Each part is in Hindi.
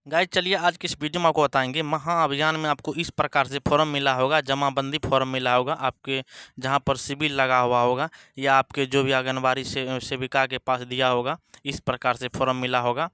गाइस चलिए आज की इस वीडियो में आपको बताएंगे महा अभियान में आपको इस प्रकार से फॉर्म मिला होगा, जमाबंदी फॉर्म मिला होगा आपके जहां पर सिविल लगा हुआ होगा या आपके जो भी आंगनबाड़ी से सेविका के पास दिया होगा, इस प्रकार से फॉर्म मिला होगा।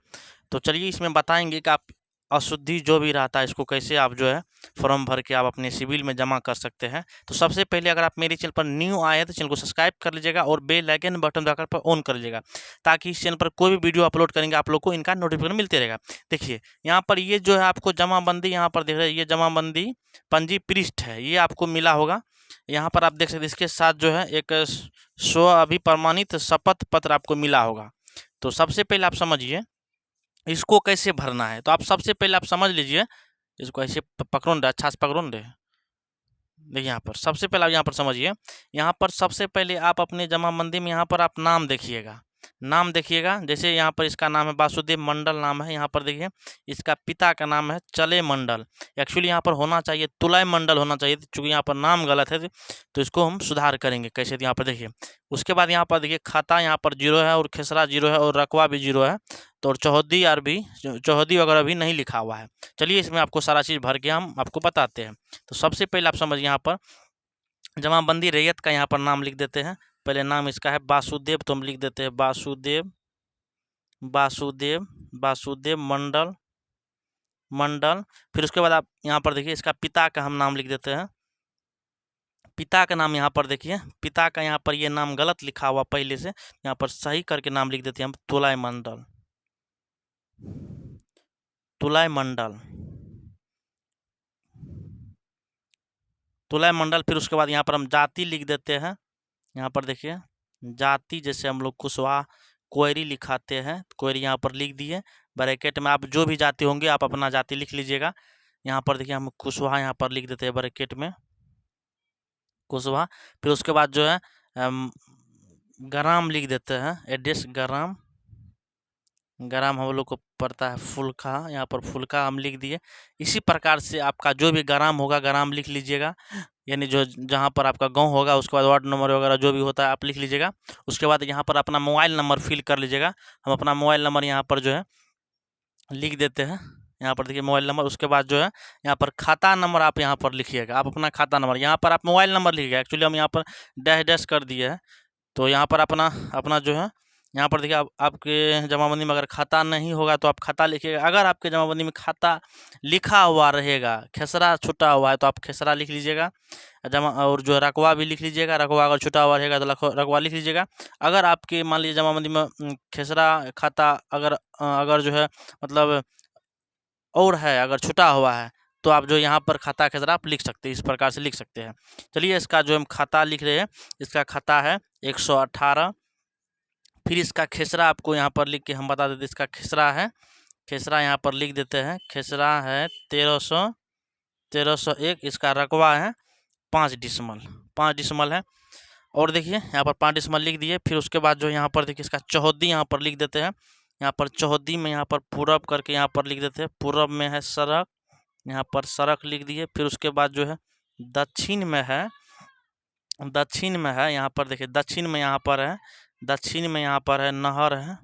तो चलिए इसमें बताएंगे कि आप अशुद्धि जो भी रहता है इसको कैसे आप जो है फॉर्म भर के आप अपने सिविल में जमा कर सकते हैं। तो सबसे पहले अगर आप मेरे चैनल पर न्यू आए हैं तो चैनल को सब्सक्राइब कर लीजिएगा और बेल आइकन बटन दबाकर पर ऑन कर लीजिएगा, ताकि इस चैनल पर कोई भी वीडियो अपलोड करेंगे आप लोग को इनका नोटिफिकेशन मिलते रहेगा। देखिए यहाँ पर ये जो है आपको जमाबंदी, यहाँ पर देख रहे हैं ये जमाबंदी पंजी पृष्ठ है, ये आपको मिला होगा। यहाँ पर आप देख सकते हैं इसके साथ जो है एक स्व अभिप्रमाणित शपथ पत्र आपको मिला होगा। तो सबसे पहले आप समझिए इसको कैसे भरना है। तो आप सबसे पहले आप समझ लीजिए, इसको ऐसे पकड़ो न, अच्छा से पकड़ो न। देखिए यहाँ पर सबसे पहले आप यहाँ पर समझिए, यहाँ पर सबसे पहले आप अपने जमाबंदी में यहाँ पर आप नाम देखिएगा, नाम देखिएगा। जैसे यहाँ पर इसका नाम है वासुदेव मंडल नाम है, यहाँ पर देखिए इसका पिता का नाम है चले मंडल। एक्चुअली यहाँ पर होना चाहिए तुलय मंडल होना चाहिए, चूँकि यहाँ पर नाम गलत है तो इसको हम सुधार करेंगे कैसे। तो यहाँ पर देखिए उसके बाद यहाँ पर देखिए खाता यहाँ पर 0 है और खेसरा 0 है और रकवा भी 0 है, तो और चौहद्दी और भी चौहद्दी वगैरह भी नहीं लिखा हुआ है। चलिए इसमें आपको सारा चीज़ भर के हम आपको बताते हैं। तो सबसे पहले आप समझिए यहाँ पर जमाबंदी रैयत का यहाँ पर नाम लिख देते हैं। पहले नाम इसका है वासुदेव, तो हम लिख देते हैं वासुदेव वासुदेव वासुदेव मंडल मंडल। फिर उसके बाद आप यहाँ पर देखिए इसका पिता का हम नाम लिख देते हैं। पिता का नाम यहाँ पर देखिए, पिता का यहाँ पर ये नाम गलत लिखा हुआ पहले से, यहाँ पर सही करके नाम लिख देते हैं हम तुलय मंडल, तुलय मंडल, तुलय मंडल। फिर उसके बाद यहाँ पर हम जाति लिख देते हैं। यहाँ पर देखिए जाति, जैसे हम लोग कुशवाहा कोयरी लिखाते हैं, कोयरी यहाँ पर लिख दिए। ब्रैकेट में आप जो भी जाति होंगे आप अपना जाति लिख लीजिएगा। यहाँ पर देखिए हम कुशवाहा यहाँ पर लिख देते हैं ब्रैकेट में कुशवाहा। फिर उसके बाद जो है ग्राम लिख देते हैं, एड्रेस ग्राम, ग्राम हम लोग को पड़ता है फुलका, यहाँ पर फुलका हम लिख दिए। इसी प्रकार से आपका जो भी ग्राम होगा ग्राम लिख लीजिएगा, यानी जो जहाँ पर आपका गांव होगा उसके बाद वार्ड नंबर वगैरह जो भी होता है आप लिख लीजिएगा। उसके बाद यहाँ पर अपना मोबाइल नंबर फिल कर लीजिएगा। हम अपना मोबाइल नंबर यहाँ पर जो है लिख देते हैं, यहाँ पर देखिए मोबाइल नंबर। उसके बाद जो है यहाँ पर खाता नंबर आप यहाँ पर लिखिएगा, आप अपना खाता नंबर, यहाँ पर आप मोबाइल नंबर लिखिएगा। एक्चुअली हम यहाँ पर डैश डैश कर दिए हैं, तो यहाँ पर अपना अपना जो है यहाँ पर देखिए आपके जमाबंदी में अगर खाता नहीं होगा तो आप खाता लिखिएगा। अगर आपके जमाबंदी में खाता लिखा हुआ रहेगा, खेसरा छुटा हुआ है तो आप खेसरा लिख लीजिएगा। जमा और जो रकवा भी लिख लीजिएगा, रकवा अगर छुटा हुआ रहेगा तो रकवा लिख लीजिएगा। अगर आपके मान लीजिए जमाबंदी में खेसरा खाता अगर जो है मतलब और है, अगर छुटा हुआ है तो आप जो यहाँ पर खाता खेसरा आप लिख सकते हैं, इस प्रकार से लिख सकते हैं। चलिए इसका जो हम खाता लिख रहे हैं, इसका खाता है 118। फिर इसका खेसरा आपको यहाँ पर लिख के हम बता देते, इसका खेसरा है, खेसरा यहाँ पर लिख देते हैं, खेसरा है 1301। इसका रकबा है 5 डिसमल, 5 डिसमल है। और देखिए यहाँ पर 5 डिसमल लिख दिए। फिर उसके बाद जो यहाँ पर देखिए इसका चौहद्दी यहाँ पर लिख देते हैं। यहाँ पर चौहद्दी में यहाँ पर पूरब करके यहाँ पर लिख देते हैं, पूरब में है सड़क, यहाँ पर सड़क लिख दिए। फिर उसके बाद जो है दक्षिण में है, दक्षिण में है, यहाँ पर देखिए दक्षिण में यहाँ पर है, दक्षिण में यहाँ पर है नहर है,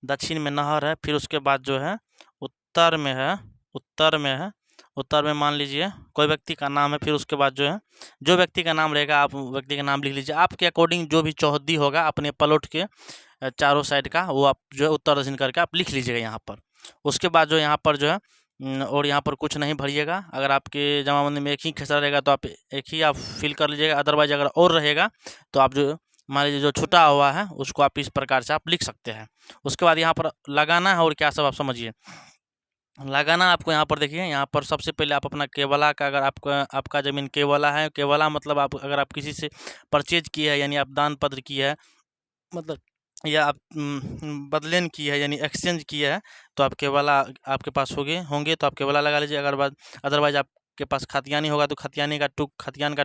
दक्षिण में नहर है। फिर उसके बाद जो है उत्तर में है, उत्तर में है, उत्तर में मान लीजिए कोई व्यक्ति का नाम है। फिर उसके बाद जो है जो व्यक्ति का नाम रहेगा आप व्यक्ति का नाम लिख लीजिए। आपके अकॉर्डिंग जो भी चौहद्दी होगा अपने प्लॉट के चारों साइड का वो आप जो है उत्तर दक्षिण करके आप लिख लीजिएगा यहाँ पर। उसके बाद जो यहाँ पर जो है और यहाँ पर कुछ नहीं भरिएगा। अगर आपके जमाबंदी में एक ही खेसरा रहेगा तो आप एक ही आप फिल कर लीजिएगा। अदरवाइज अगर और रहेगा तो आप जो मान लीजिए जो छुटा हुआ है उसको आप इस प्रकार से आप लिख सकते हैं। उसके बाद यहाँ पर लगाना है और क्या सब आप समझिए। लगाना आपको यहाँ पर देखिए, यहाँ पर सबसे पहले आप अपना केवला का, अगर आपका ज़मीन केवला है, केवला मतलब आप अगर आप किसी से परचेज किया है यानी आप दान पत्र किया है मतलब, या आप बदलेन की है यानी एक्सचेंज किया है, तो आप केवला आपके पास होंगे तो आप केवला लगा लीजिए। अगर बाद अदरवाइज आपके पास खतियानी होगा तो खतियान का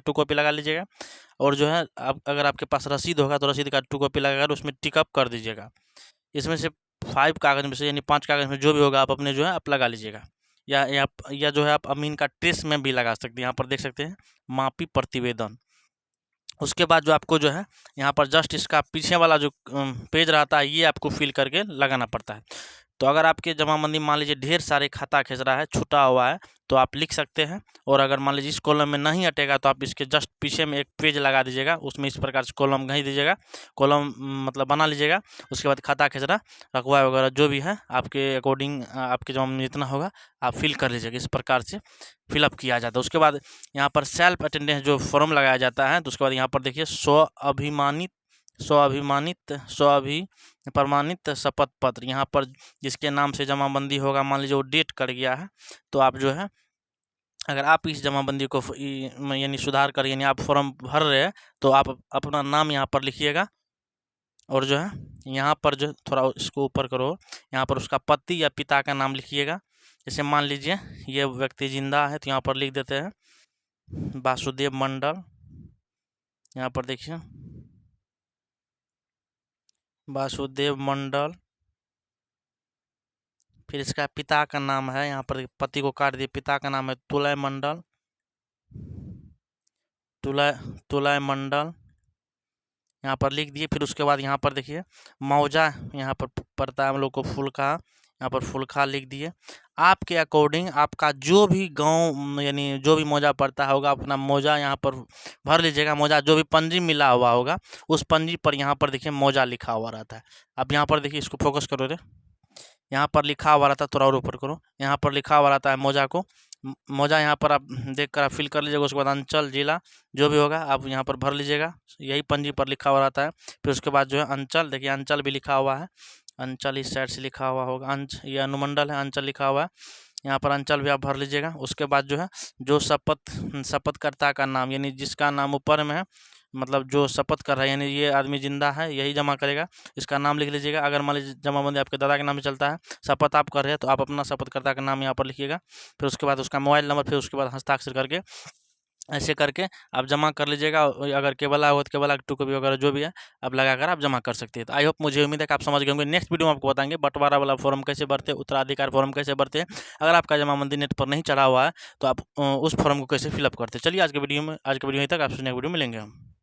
2 कॉपी लगा लीजिएगा। और जो है आप अगर आपके पास रसीद होगा तो रसीद का 2 कॉपी लगाकर उसमें टिकअप कर दीजिएगा। इसमें से 5 कागज़ में से यानी 5 कागज़ में जो भी होगा आप अपने जो है आप लगा लीजिएगा। या जो है आप अमीन का ट्रेस में भी लगा सकते हैं, यहाँ पर देख सकते हैं मापी प्रतिवेदन। उसके बाद जो आपको जो है यहाँ पर जस्ट इसका पीछे वाला जो पेज रहता है ये आपको फिल करके लगाना पड़ता है। तो अगर आपके जमाबंदी मान लीजिए ढेर सारे खाता खींच रहा है, छूटा हुआ है, तो आप लिख सकते हैं। और अगर मान लीजिए इस कॉलम में नहीं अटेगा तो आप इसके जस्ट पीछे में एक पेज लगा दीजिएगा, उसमें इस प्रकार से कॉलम घिस दीजिएगा, कॉलम मतलब बना लीजिएगा। उसके बाद खाता खींचना, रकबा वगैरह जो भी है आपके अकॉर्डिंग आपके जमा जितना होगा आप फिल कर लीजिएगा। इस प्रकार से फिलअप किया जाता है। उसके बाद यहाँ पर सेल्फ अटेंडेंस जो फॉर्म लगाया जाता है, तो उसके बाद यहाँ पर देखिए प्रमाणित शपथ पत्र, यहाँ पर जिसके नाम से जमाबंदी होगा, मान लीजिए वो डेट कर गया है, तो आप जो है अगर आप इस जमाबंदी को यानी सुधार कर यानी आप फॉर्म भर रहे हैं तो आप अपना नाम यहाँ पर लिखिएगा। और जो है यहाँ पर जो थोड़ा इसको ऊपर करो, यहाँ पर उसका पति या पिता का नाम लिखिएगा। जैसे मान लीजिए ये व्यक्ति जिंदा है तो यहाँ पर लिख देते हैं वासुदेव मंडल। यहाँ पर देखिए वासुदेव मंडल। फिर इसका पिता का नाम है, यहाँ पर पति को काट दिए, पिता का नाम है तुलय मंडल, तुलय मंडल यहाँ पर लिख दिए। फिर उसके बाद यहाँ पर देखिए मौजा यहाँ पर पड़ता है हम लोग को फुलका, यहाँ पर फुलका लिख दिए। आपके अकॉर्डिंग आपका जो भी गांव यानी जो भी मौजा पड़ता होगा अपना मौजा यहाँ पर भर लीजिएगा। मौजा जो भी पंजी मिला हुआ होगा उस पंजी पर यहाँ पर देखिए मौजा लिखा हुआ रहता है। अब यहाँ पर देखिए इसको फोकस करो रे, यहाँ पर लिखा हुआ रहता है, थोड़ा और ऊपर करो, यहाँ पर लिखा हुआ रहता है मौजा को। मौजा यहाँ पर आप देख कर आप फिल कर लीजिएगा। उसके बाद अंचल जिला जो भी होगा आप यहाँ पर भर लीजिएगा, यही पंजी पर लिखा हुआ रहता है। फिर उसके बाद जो है अंचल, देखिए अंचल भी लिखा हुआ है, अंचल इस साइड से लिखा हुआ होगा, ये अनुमंडल है, अंचल लिखा हुआ है, यहाँ पर अंचल भी आप भर लीजिएगा। उसके बाद जो है जो शपथकर्ता का नाम यानी जिसका नाम ऊपर में है, मतलब जो शपथ कर रहा है यानी ये आदमी जिंदा है यही जमा करेगा, इसका नाम लिख लीजिएगा। अगर मान लीजिए जमाबंदी आपके दादा के नाम में चलता है, शपथ आप कर रहे हैं तो आप अपना शपथकर्ता का नाम यहाँ पर लिखिएगा। फिर उसके बाद उसका मोबाइल नंबर, फिर उसके बाद हस्ताक्षर करके ऐसे करके आप जमा कर लीजिएगा। अगर केबल हो तो केबल टू कॉपी वगैरह जो भी है आप लगाकर आप जमा कर सकते हैं। तो आई होप, मुझे उम्मीद है कि आप समझ गए होंगे। नेक्स्ट वीडियो में आपको बताएंगे बंटवारा वाला फॉर्म कैसे भरते हैं, उत्तराधिकार फॉर्म कैसे भरते हैं। अगर आपका जमाबंदी नेट पर नहीं चढ़ा हुआ है तो आप उस फॉर्म को कैसे फिलअप करते हैं। चलिए आज के वीडियो यहीं तक, आपसे नेक्स्ट वीडियो मिलेंगे हम।